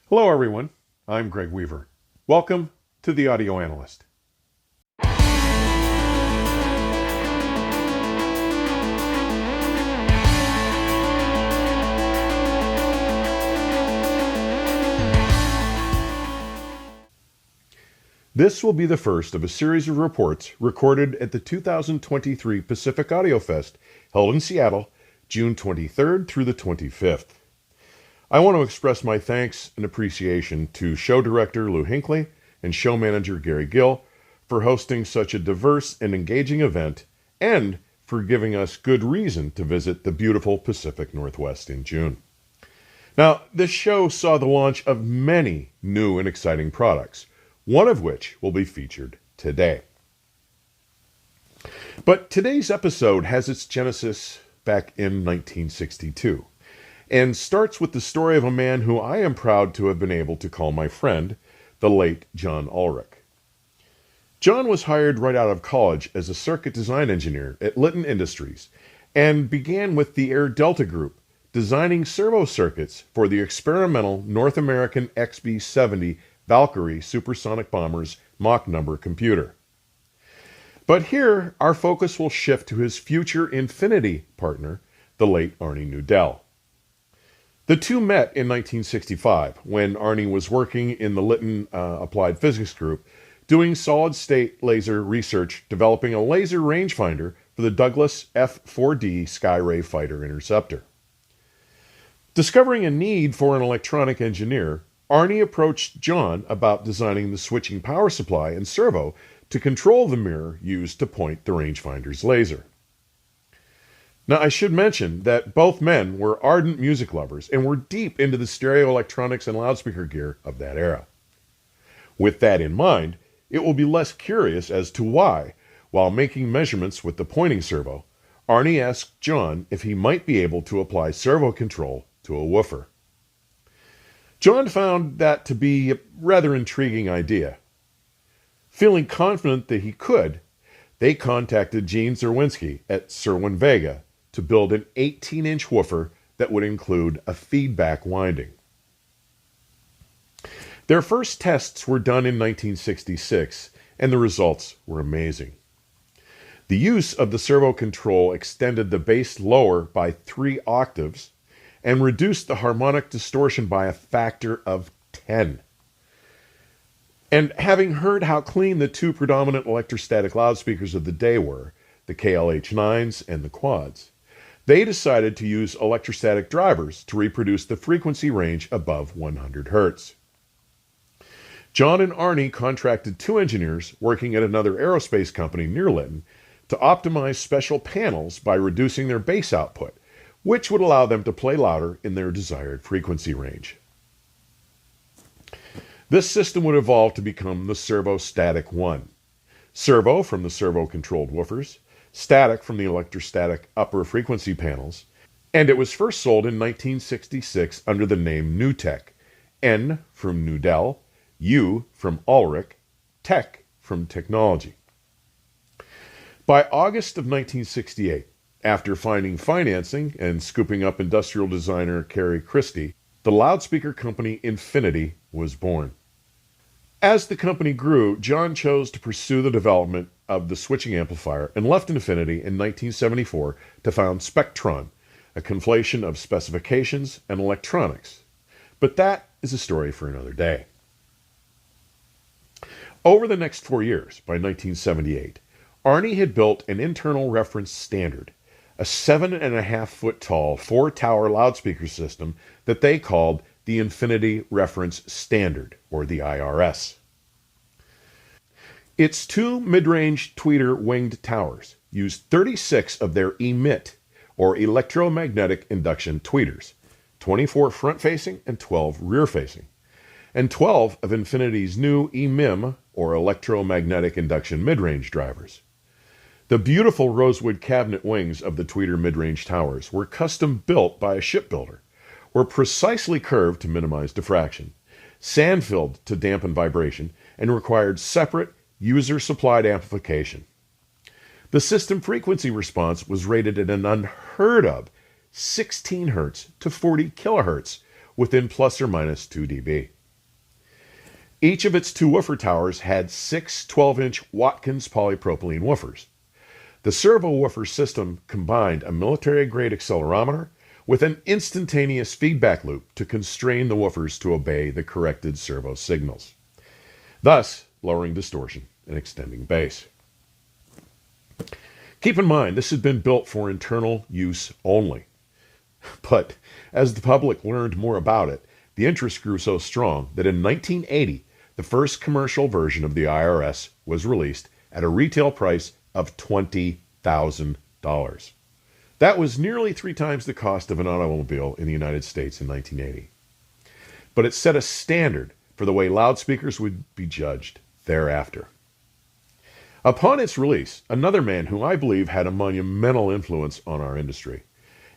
Hello everyone, I'm Greg Weaver. Welcome to The Audio Analyst. This will be the first of a series of reports recorded at the 2023 Pacific Audio Fest, held in Seattle, June 23rd through the 25th. I want to express my thanks and appreciation to show director Lou Hinckley and show manager Gary Koh for hosting such a diverse and engaging event and for giving us good reason to visit the beautiful Pacific Northwest in June. Now, this show saw the launch of many new and exciting products, one of which will be featured today. But today's episode has its genesis back in 1962. And starts with the story of a man who I am proud to have been able to call my friend, the late John Ulrick. John was hired right out of college as a circuit design engineer at Litton Industries and began with the Air Delta Group, designing servo circuits for the experimental North American XB-70 Valkyrie supersonic bomber's Mach number computer. But here, our focus will shift to his future Infinity partner, the late Arnie Nudell. The two met in 1965 when Arnie was working in the Litton Applied Physics Group doing solid-state laser research, developing a laser rangefinder for the Douglas F-4D Skyray fighter interceptor. Discovering a need for an electronic engineer, Arnie approached John about designing the switching power supply and servo to control the mirror used to point the rangefinder's laser. Now, I should mention that both men were ardent music lovers and were deep into the stereo electronics and loudspeaker gear of that era. With that in mind, it will be less curious as to why, while making measurements with the pointing servo, Arnie asked John if he might be able to apply servo control to a woofer. John found that to be a rather intriguing idea. Feeling confident that he could, they contacted Gene Zerwinski at Cerwin-Vega to build an 18-inch woofer that would include a feedback winding. Their first tests were done in 1966, and the results were amazing. The use of the servo control extended the bass lower by 3 octaves and reduced the harmonic distortion by a factor of 10. And having heard how clean the two predominant electrostatic loudspeakers of the day were, the KLH-9s and the Quads, they decided to use electrostatic drivers to reproduce the frequency range above 100 Hz. John and Arnie contracted 2 engineers working at another aerospace company near Litton to optimize special panels by reducing their bass output, which would allow them to play louder in their desired frequency range. This system would evolve to become the Servo-Statik I. Servo from the servo-controlled woofers, static from the electrostatic upper frequency panels, and it was first sold in 1966 under the name NUTec, N from Nudell, U from Ulrick, Tech from technology. By August of 1968, after finding financing and scooping up industrial designer Cary Christie, the loudspeaker company Infinity was born. As the company grew, John chose to pursue the development of the switching amplifier and left Infinity in 1974 to found Spectron, a conflation of specifications and electronics. But that is a story for another day. Over the next 4 years, by 1978, Arnie had built an internal reference standard, a 7.5-foot tall 4-tower loudspeaker system that they called the Infinity Reference Standard, or the IRS. Its 2 mid-range tweeter winged towers used 36 of their emit, or electromagnetic induction tweeters, 24 front-facing and 12 rear-facing, and 12 of Infinity's new EMIM, or electromagnetic induction mid-range drivers. The beautiful rosewood cabinet wings of the tweeter mid-range towers were custom built by a shipbuilder, were precisely curved to minimize diffraction, sand-filled to dampen vibration, and required separate, user-supplied amplification. The system frequency response was rated at an unheard of 16 Hz to 40 kHz within plus or minus 2 dB. Each of its two woofer towers had six 12-inch Watkins polypropylene woofers. The servo woofer system combined a military-grade accelerometer with an instantaneous feedback loop to constrain the woofers to obey the corrected servo signals, thus lowering distortion and extending bass. Keep in mind, this had been built for internal use only. But as the public learned more about it, the interest grew so strong that in 1980, the first commercial version of the IRS was released at a retail price of $20,000. That was nearly 3 times the cost of an automobile in the United States in 1980. But it set a standard for the way loudspeakers would be judged thereafter. Upon its release, another man who I believe had a monumental influence on our industry,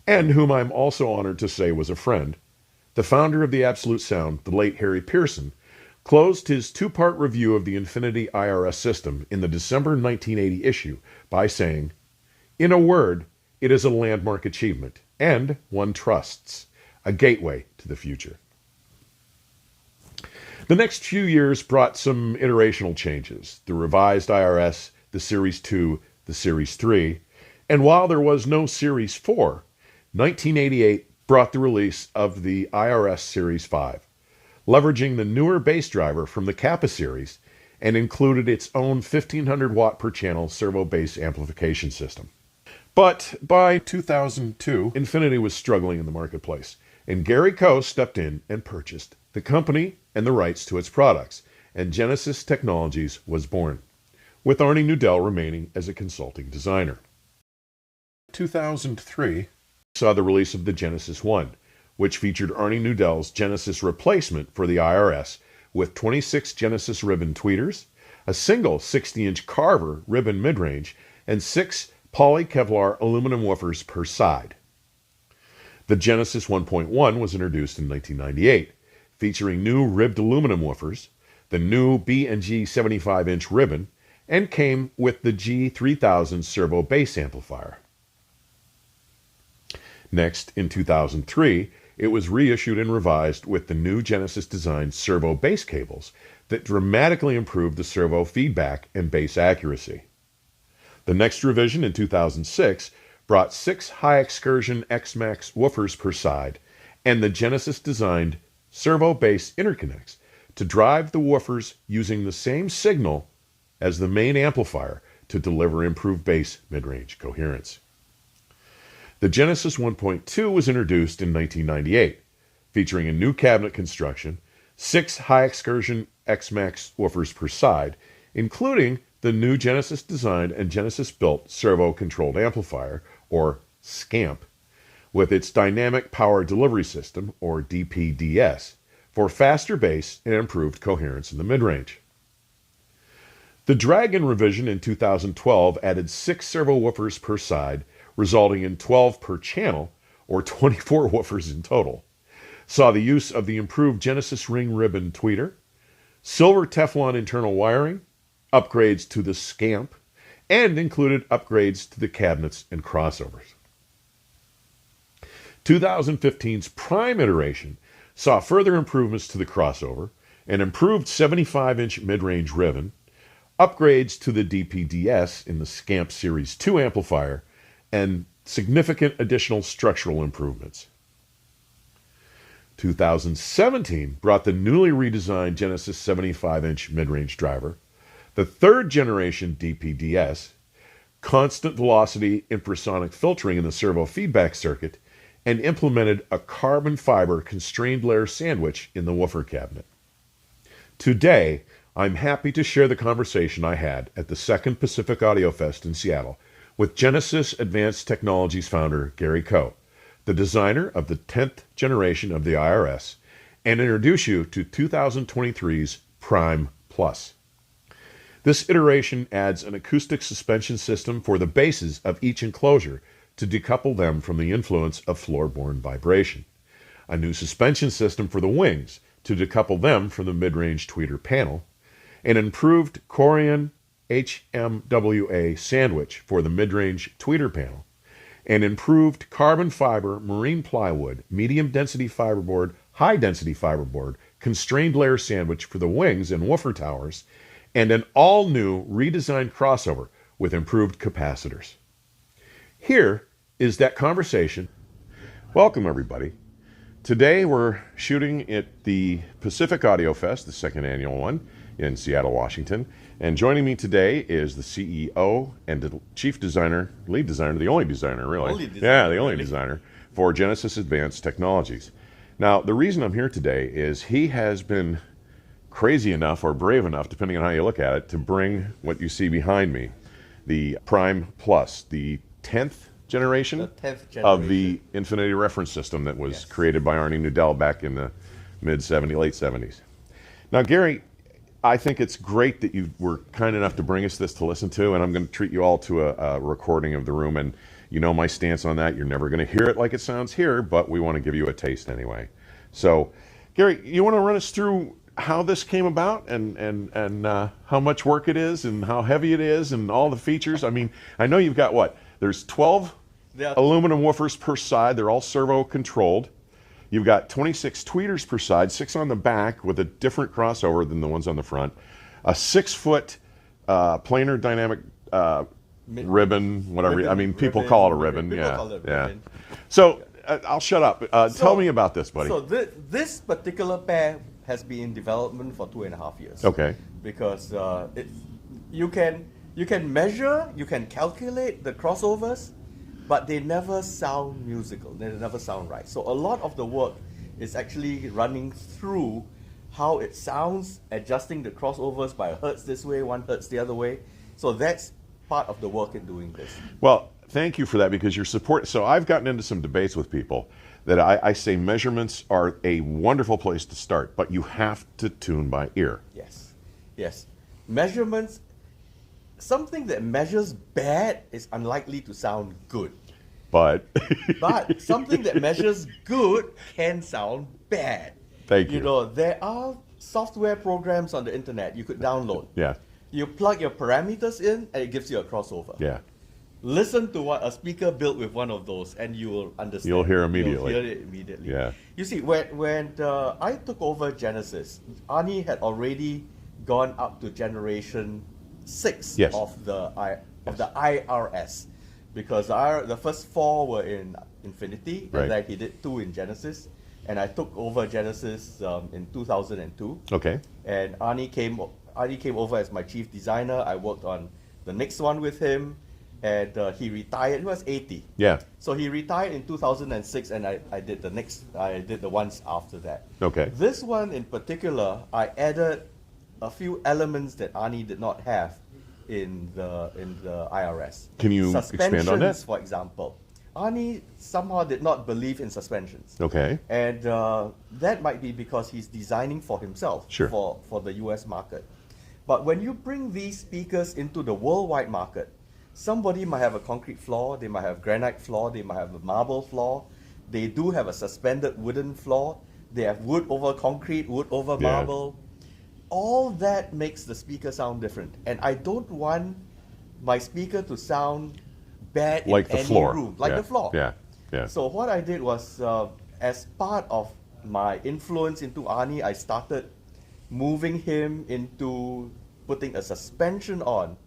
and whom I'm also honored to say was a friend, the founder of the Absolute Sound, the late Harry Pearson, closed his 2-part review of the Infinity IRS system in the December 1980 issue by saying, "In a word, it is a landmark achievement, and one trusts, a gateway to the future." The next few years brought some iterational changes: the revised IRS, the Series II, the Series III, and while there was no Series IV, 1988 brought the release of the IRS Series V, leveraging the newer bass driver from the Kappa series, and included its own 1500 watt per channel servo bass amplification system. But by 2002, Infinity was struggling in the marketplace, and Gary Koh stepped in and purchased the company and the rights to its products, and Genesis Technologies was born, with Arnie Nudell remaining as a consulting designer. 2003 saw the release of the Genesis I, which featured Arnie Nudell's Genesis replacement for the IRS, with 26 Genesis ribbon tweeters, a single 60-inch Carver ribbon midrange, and 6 poly Kevlar aluminum woofers per side. The Genesis 1.1 was introduced in 1998, featuring new ribbed aluminum woofers, the new B&G 75-inch ribbon, and came with the G3000 servo bass amplifier. Next, in 2003, it was reissued and revised with the new Genesis-designed servo bass cables that dramatically improved the servo feedback and bass accuracy. The next revision in 2006 brought 6 high-excursion X-Max woofers per side and the Genesis-designed servo bass interconnects to drive the woofers using the same signal as the main amplifier to deliver improved bass mid-range coherence. The Genesis 1.2 was introduced in 1998, featuring a new cabinet construction, 6 high-excursion X-Max woofers per side, including the new Genesis-designed and Genesis-built servo-controlled amplifier, or SCAMP, with its Dynamic Power Delivery System, or DPDS, for faster bass and improved coherence in the mid-range. The Dragon revision in 2012 added 6 servo woofers per side, resulting in 12 per channel, or 24 woofers in total, saw the use of the improved Genesis ring ribbon tweeter, silver Teflon internal wiring, upgrades to the SCAMP, and included upgrades to the cabinets and crossovers. 2015's Prime iteration saw further improvements to the crossover, an improved 75-inch mid-range ribbon, upgrades to the DPDS in the SCAMP Series II amplifier, and significant additional structural improvements. 2017 brought the newly redesigned Genesis 75-inch mid-range driver, the 3rd generation DPDS, constant velocity infrasonic filtering in the servo feedback circuit, and implemented a carbon fiber constrained layer sandwich in the woofer cabinet. Today, I'm happy to share the conversation I had at the 2nd Pacific Audio Fest in Seattle with Genesis Advanced Technologies founder Gary Koh, the designer of the 10th generation of the IRS, and introduce you to 2023's Prime Plus. This iteration adds an acoustic suspension system for the bases of each enclosure to decouple them from the influence of floorborne vibration, a new suspension system for the wings to decouple them from the mid-range tweeter panel, an improved Corian HMWA sandwich for the mid-range tweeter panel, an improved carbon fiber marine plywood medium density fiberboard high-density fiberboard, constrained layer sandwich for the wings and woofer towers, and an all-new redesigned crossover with improved capacitors. Here is that conversation. Welcome, everybody. Today we're shooting at the Pacific Audio Fest, the second annual one in Seattle, Washington. And joining me today is the CEO and the chief designer, lead designer, the only designer, really. The only designer for Genesis Advanced Technologies. Now, the reason I'm here today is he has been crazy enough or brave enough, depending on how you look at it, to bring what you see behind me, the Prime Plus, the 10th generation of the Infinity reference system that was created by Arnie Nudell back in the late 70s. Now, Gary, I think it's great that you were kind enough to bring us this to listen to, and I'm going to treat you all to a recording of the room. And you know my stance on that. You're never going to hear it like it sounds here, but we want to give you a taste anyway. So, Gary, you want to run us through how this came about and how much work it is and how heavy it is and all the features? I mean, I know you've got what? There's 12 aluminum woofers per side. They're all servo controlled. You've got 26 tweeters per side, 6 on the back with a different crossover than the ones on the front. A 6-foot planar dynamic ribbon, whatever. I mean, people call it a ribbon. Ribbon. So I'll shut up. Tell me about this, buddy. So this particular pair has been in development for 2.5 years. Okay. Because you can measure, you can calculate the crossovers, but they never sound musical. They never sound right. So a lot of the work is actually running through how it sounds, adjusting the crossovers by a hertz this way, 1 hertz the other way. So that's part of the work in doing this. Well, thank you for that, because your support. So I've gotten into some debates with people that I say measurements are a wonderful place to start, but you have to tune by ear. Yes. Measurements, something that measures bad is unlikely to sound good. But something that measures good can sound bad. Thank you. You know, there are software programs on the internet you could download. Yeah. You plug your parameters in and it gives you a crossover. Yeah. Listen to what a speaker built with one of those and you will understand. You'll hear immediately. You'll hear it immediately. Yeah. You see, when I took over Genesis, Arnie had already gone up to generation 6 of the IRS, because the first 4 were in Infinity, and then he did 2 in Genesis, and I took over Genesis in 2002. Okay. And Arnie came over as my chief designer. I worked on the next one with him, and he retired. He was 80. Yeah. So he retired in 2006, and I did the ones after that. Okay. This one in particular, I added a few elements that Arnie did not have in the IRS. Can you expand on that? For example, Arnie somehow did not believe in suspensions. Okay. And that might be because he's designing for himself, for the US market. But when you bring these speakers into the worldwide market, somebody might have a concrete floor, they might have granite floor, they might have a marble floor, they do have a suspended wooden floor, they have wood over concrete, wood over marble. All that makes the speaker sound different. And I don't want my speaker to sound bad in any room. Like the floor. Yeah. So what I did was, as part of my influence into Arnie, I started moving him into putting a suspension on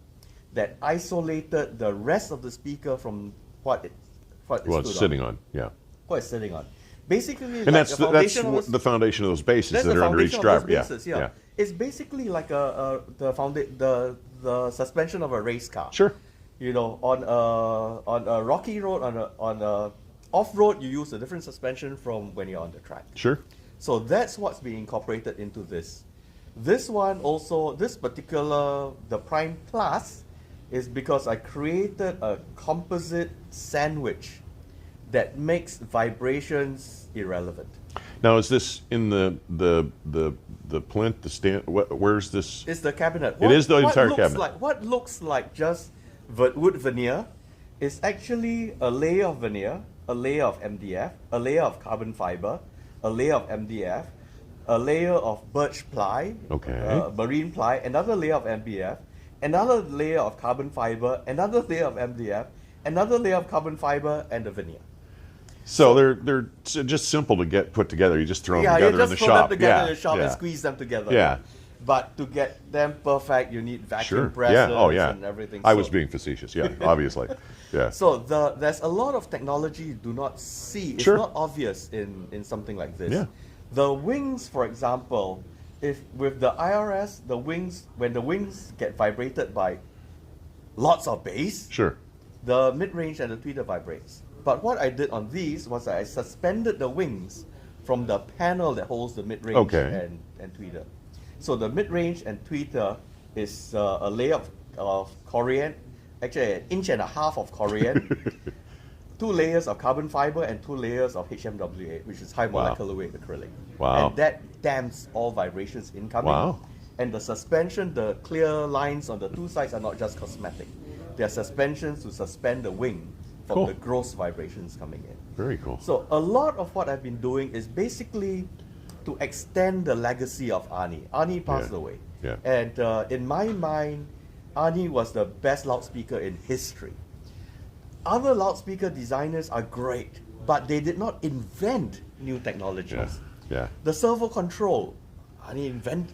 that isolated the rest of the speaker from what it's sitting on. Yeah. What it's sitting on. Basically, and that's the foundation of those bases that are under each driver. Yeah. It's basically like the suspension of a race car. Sure. You know, on a rocky road, on a off-road, you use a different suspension from when you're on the track. Sure. So that's what's being incorporated into this. This one also, this particular, the Prime Plus, is because I created a composite sandwich that makes vibrations irrelevant. Now, is this in the plinth, the stand? Where's this? It's the cabinet. It is the entire cabinet. What looks like just wood veneer is actually a layer of veneer, a layer of MDF, a layer of carbon fiber, a layer of MDF, a layer of birch ply, marine ply, another layer of MDF, another layer of carbon fiber, another layer of MDF, another layer of carbon fiber, and the veneer. So they're just simple to get put together. You just throw them you together just in the throw shop. them together in the shop and squeeze them together. Yeah. But to get them perfect, you need vacuum Sure. presses Yeah. Oh, yeah. and everything. I was being facetious. Yeah, obviously. Yeah. So there's a lot of technology you do not see. It's Sure. not obvious in something like this. Yeah. The wings, for example, if with the IRS, the wings, when the wings get vibrated by lots of bass, Sure. the mid-range and the tweeter vibrates. But what I did on these was I suspended the wings from the panel that holds the mid-range and tweeter. So the mid-range and tweeter is a layer of corian, actually 1.5 inches of corian, 2 layers of carbon fiber and 2 layers of HMWA, which is high molecular weight acrylic. Wow. And that damps all vibrations incoming. Wow. And the suspension, the clear lines on the 2 sides are not just cosmetic. They are suspensions to suspend the wing from the gross vibrations coming in. Very cool. So a lot of what I've been doing is basically to extend the legacy of Arnie. Arnie passed away. Yeah. And in my mind, Arnie was the best loudspeaker in history. Other loudspeaker designers are great, but they did not invent new technologies. Yeah. The servo control, Arnie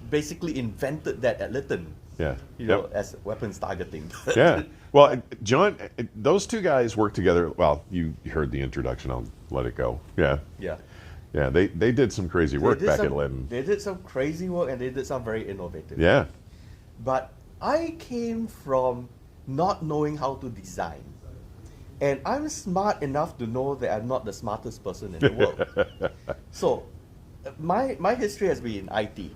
basically invented that at Lytton. Yeah. You know, as weapons targeting. Yeah. Well, John, those two guys work together. Well, you heard the introduction. I'll let it go. Yeah. Yeah. Yeah. They did some crazy work back at Lytton. They did some crazy work and they did some very innovative. Yeah. But I came from not knowing how to design. And I'm smart enough to know that I'm not the smartest person in the world. So my history has been in IT.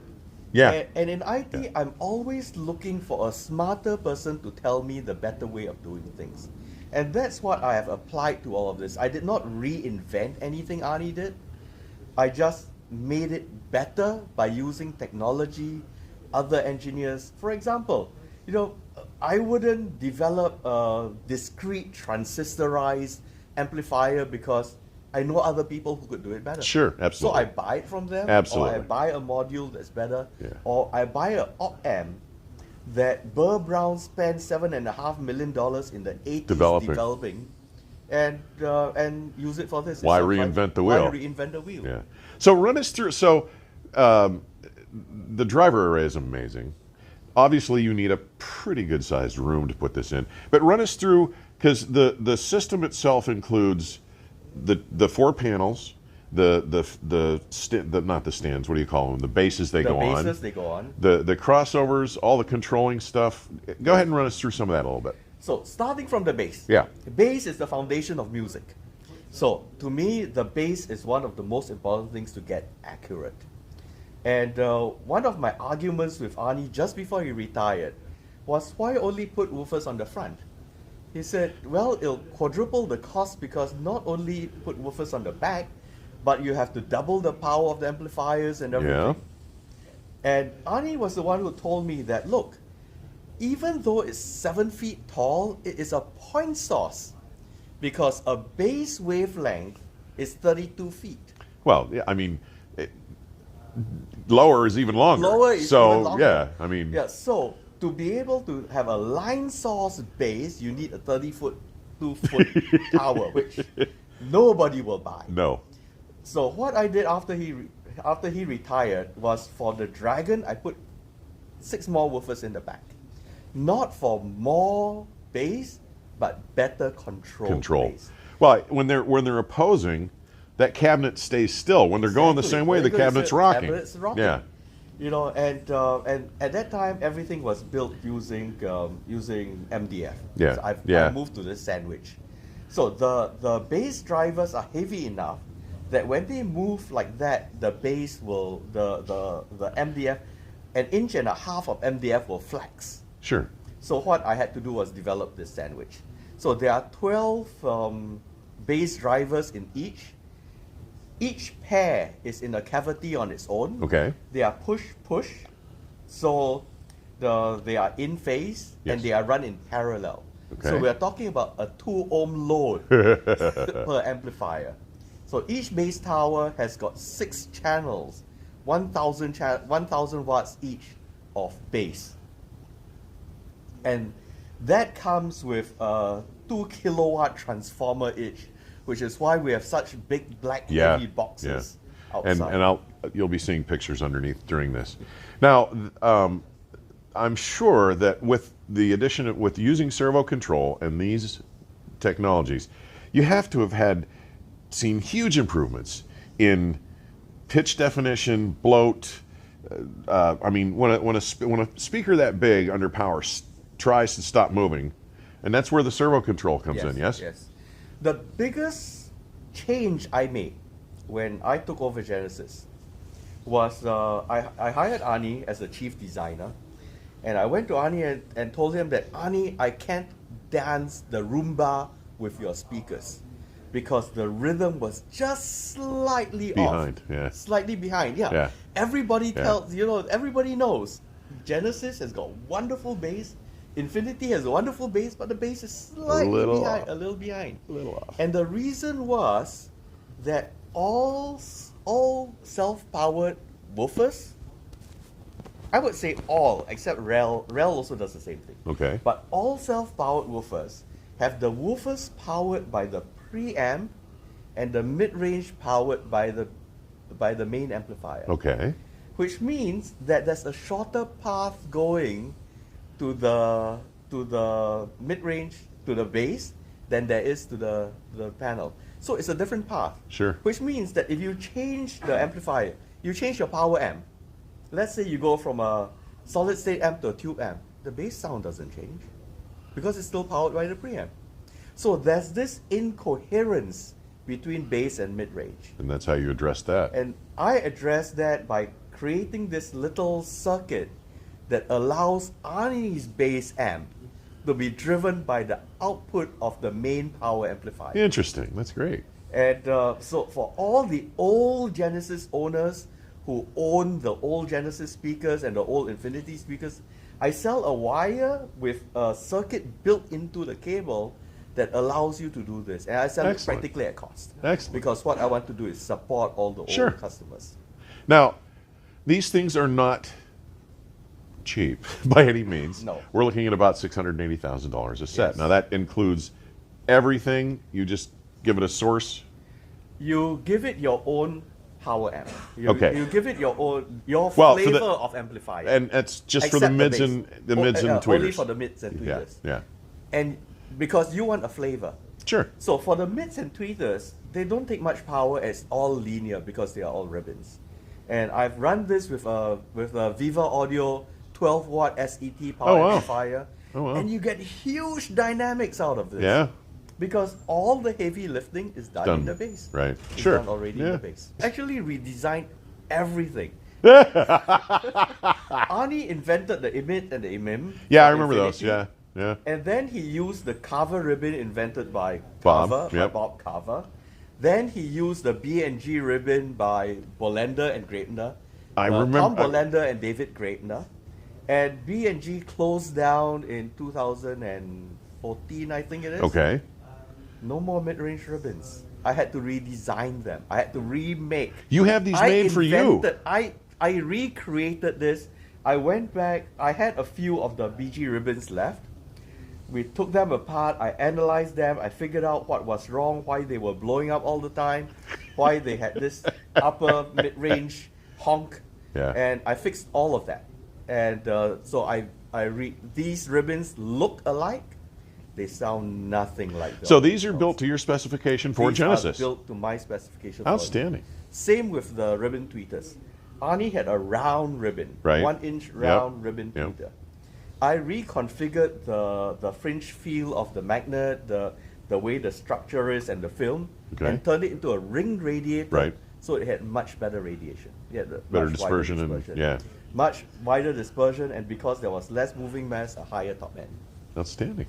Yeah. And in IT, I'm always looking for a smarter person to tell me the better way of doing things. And that's what I have applied to all of this. I did not reinvent anything Arnie did. I just made it better by using technology, other engineers. For example, you know, I wouldn't develop a discrete transistorized amplifier because I know other people who could do it better. Sure, absolutely. So I buy it from them. Absolutely. Or I buy a module that's better. Yeah. Or I buy an op amp that Burr Brown spent $7.5 million in the 80s developing and use it for this. Why reinvent the wheel? Why reinvent the wheel? Yeah. So run us through. So the driver array is amazing. Obviously, you need a pretty good sized room to put this in. But run us through, because the system itself includes the 4 panels, not the stands. What do you call them? The bases they go on. The crossovers, all the controlling stuff. Go ahead and run us through some of that a little bit. So starting from the bass. Yeah. The bass is the foundation of music. So to me, the bass is one of the most important things to get accurate. And one of my arguments with Arnie just before he retired was, why only put woofers on the front? He said, well, it'll quadruple the cost because not only put woofers on the back, but you have to double the power of the amplifiers and everything. Yeah. And Arnie was the one who told me that, look, even though it's 7 feet tall, it is a point source because a bass wavelength is 32 feet. Well, yeah, I mean, lower is even longer. Lower is even longer. Yeah, I mean. Yeah, so to be able to have a line source bass, you need a 32-foot tower, which nobody will buy. No. So what I did after he retired was, for the Dragon, I put 6 more woofers in the back. Not for more bass, but better control. Bass. Well, when they're opposing, that cabinet stays still. When they're going the same way, the cabinet's rocking. Yeah. You know, and at that time, everything was built using MDF. Yeah. So I moved to this sandwich. So the bass drivers are heavy enough that when they move like that, the bass will the MDF, 1.5 inches of MDF will flex. Sure. So what I had to do was develop this sandwich. So there are 12 bass drivers in each. Each pair is in a cavity on its own. Okay. They are push. So they are in phase and they are run in parallel. Okay. So we are talking about a 2 ohm load per amplifier. So each bass tower has got 6 channels, 1,000 watts each of bass. And that comes with a 2 kilowatt transformer each, which is why we have such big black heavy boxes outside. And you'll be seeing pictures underneath during this. Now, I'm sure that with the addition with using servo control and these technologies, you have to have seen huge improvements in pitch definition, bloat. I mean, when a speaker that big under power tries to stop moving, and that's where the servo control comes in. Yes. Yes. The biggest change I made when I took over Genesis was I hired Arnie as the chief designer, and I went to Arnie and told him that, Arnie, I can't dance the rumba with your speakers because the rhythm was just slightly behind, off. Slightly behind, yeah. Everybody tells, everybody knows Genesis has got wonderful bass, Infinity has a wonderful bass, but the bass is slightly behind, a little behind. A little off. And the reason was that all self-powered woofers, I would say all, except Rel also does the same thing. Okay. But all self-powered woofers have the woofers powered by the preamp and the mid-range powered by the main amplifier. Okay. Which means that there's a shorter path going to the mid-range, to the bass, than there is to the panel. So it's a different path. Sure. Which means that if you change the amplifier, you change your power amp. Let's say you go from a solid state amp to a tube amp, the bass sound doesn't change because it's still powered by the preamp. So there's this incoherence between bass and mid-range. And that's how you address that. And I address that by creating this little circuit that allows Arnie's bass amp to be driven by the output of the main power amplifier. Interesting. That's great. And so for all the old Genesis owners who own the old Genesis speakers and the old Infinity speakers, I sell a wire with a circuit built into the cable that allows you to do this. And I sell it practically at cost. Excellent. Because what I want to do is support all the old customers. Now, these things are not cheap by any means. No. We're looking at about $680,000 a set. Yes. Now, that includes everything. You just give it a source. You give it your own power amp. You give it your own flavor of amplifier. And that's just for the mids and tweeters. Only for the mids and tweeters. Yeah. And because you want a flavor. Sure. So for the mids and tweeters, they don't take much power. It's all linear because they are all ribbons. And I've run this with a Viva Audio 12-watt SET power amplifier. Oh, wow. And you get huge dynamics out of this. Yeah. Because all the heavy lifting is done in the bass. Right. It's Sure. done already in the bass. Actually redesigned everything. Arnie invented the emit and the emim. Yeah, I remember those. Yeah. And then he used the Carver ribbon invented by Bob Carver. Then he used the B&G ribbon by Bolender and Greitner. I remember Tom Bolender and David Greitner. And B&G closed down in 2014, I think it is. Okay. No more mid-range ribbons. I had to redesign them. I had to remake. You have these made for you. I recreated this. I went back. I had a few of the BG ribbons left. We took them apart. I analyzed them. I figured out what was wrong, why they were blowing up all the time, why they had this upper mid-range honk. Yeah. And I fixed all of that. And so these ribbons look alike. They sound nothing like those. So these are built to your specification for Genesis. These are built to my specification. Outstanding. Same with the ribbon tweeters. Arnie had a round ribbon, 1-inch round ribbon tweeter. I reconfigured the fringe feel of the magnet, the way the structure is and the film, and turned it into a ringed radiator. So it had much better radiation. Better dispersion much wider dispersion, and because there was less moving mass, a higher top end. Outstanding.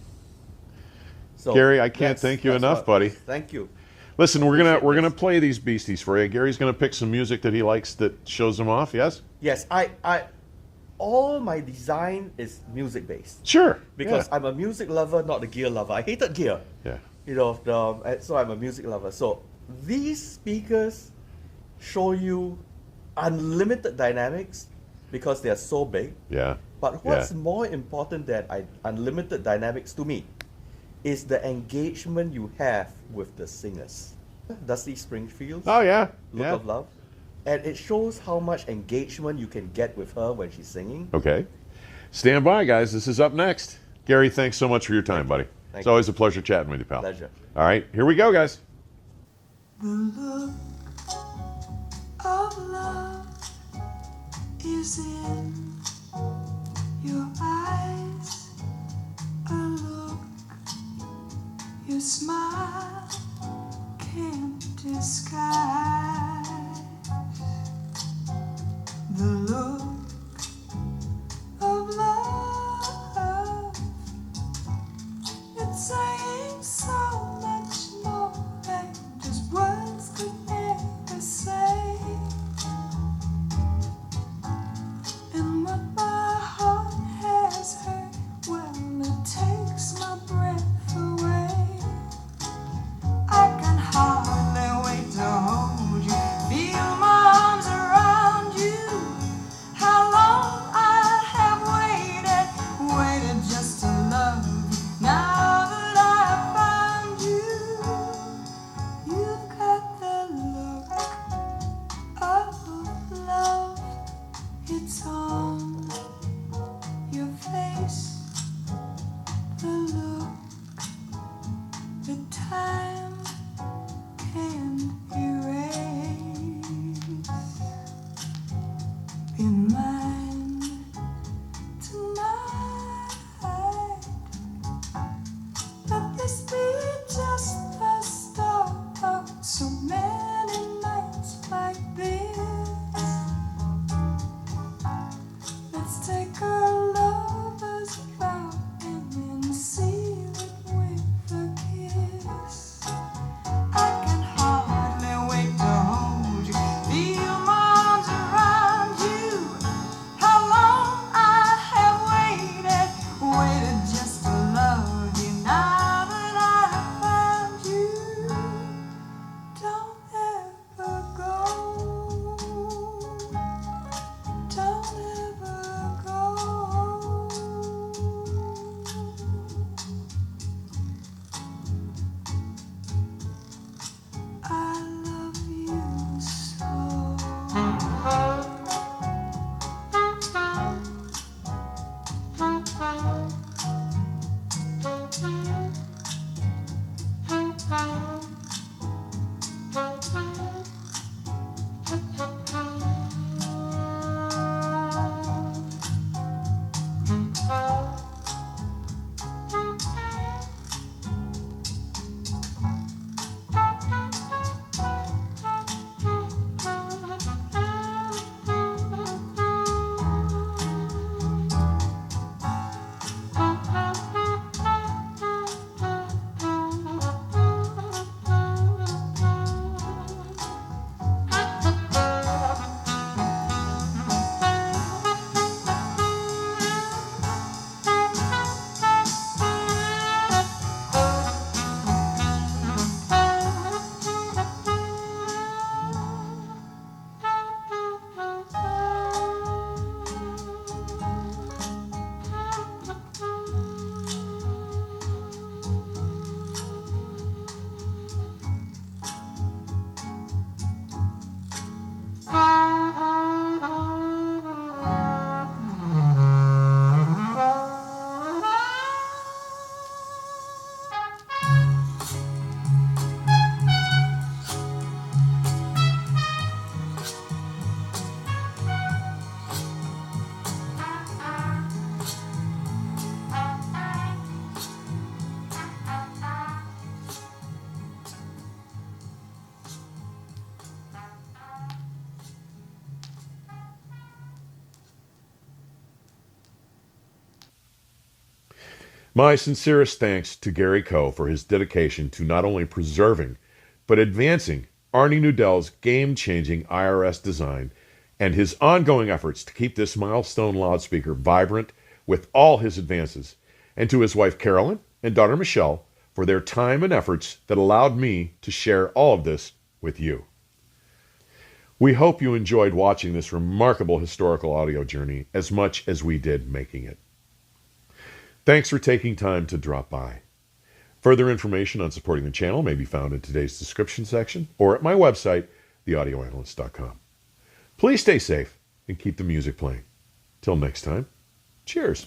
So Gary, I can't thank you enough, buddy. Thank you. Listen, we're gonna play these beasties for you. Gary's gonna pick some music that he likes that shows him off. Yes. Yes, I all my design is music based. Sure. Because I'm a music lover, not a gear lover. I hated gear. Yeah. So I'm a music lover. So these speakers show you unlimited dynamics because they are so big. Yeah. But what's more important than unlimited dynamics to me is the engagement you have with the singers. Dusty Springfield. Oh, yeah. Look of Love. And it shows how much engagement you can get with her when she's singing. Okay. Stand by, guys. This is up next. Gary, thanks so much for your time, buddy. It's always a pleasure chatting with you, pal. Pleasure. All right, here we go, guys. The look of love is in your eyes. A look your smile can't disguise. The look of love, it's saying so much more than just words could ever say. And what my heart has heard, well, it takes my breath away. I can hardly wait to hold you, feel my arms around you. How long I have waited just to love you. Now that I found you, you've got the look of love. It's on your face, the look that time can't erase. Be mine tonight. Let this be just the start of so many nights like this. Let's take a lover's vow and then seal it with a kiss. I can hardly wait to hold you, feel my arms around you. How long I have waited just to love you. Now that I have found you, don't ever go, don't ever go. I love you so. My sincerest thanks to Gary Koh for his dedication to not only preserving, but advancing Arnie Nudell's game-changing IRS design and his ongoing efforts to keep this milestone loudspeaker vibrant with all his advances, and to his wife Carolyn and daughter Michelle for their time and efforts that allowed me to share all of this with you. We hope you enjoyed watching this remarkable historical audio journey as much as we did making it. Thanks for taking time to drop by. Further information on supporting the channel may be found in today's description section or at my website, theaudioanalyst.com. Please stay safe and keep the music playing. Till next time, cheers.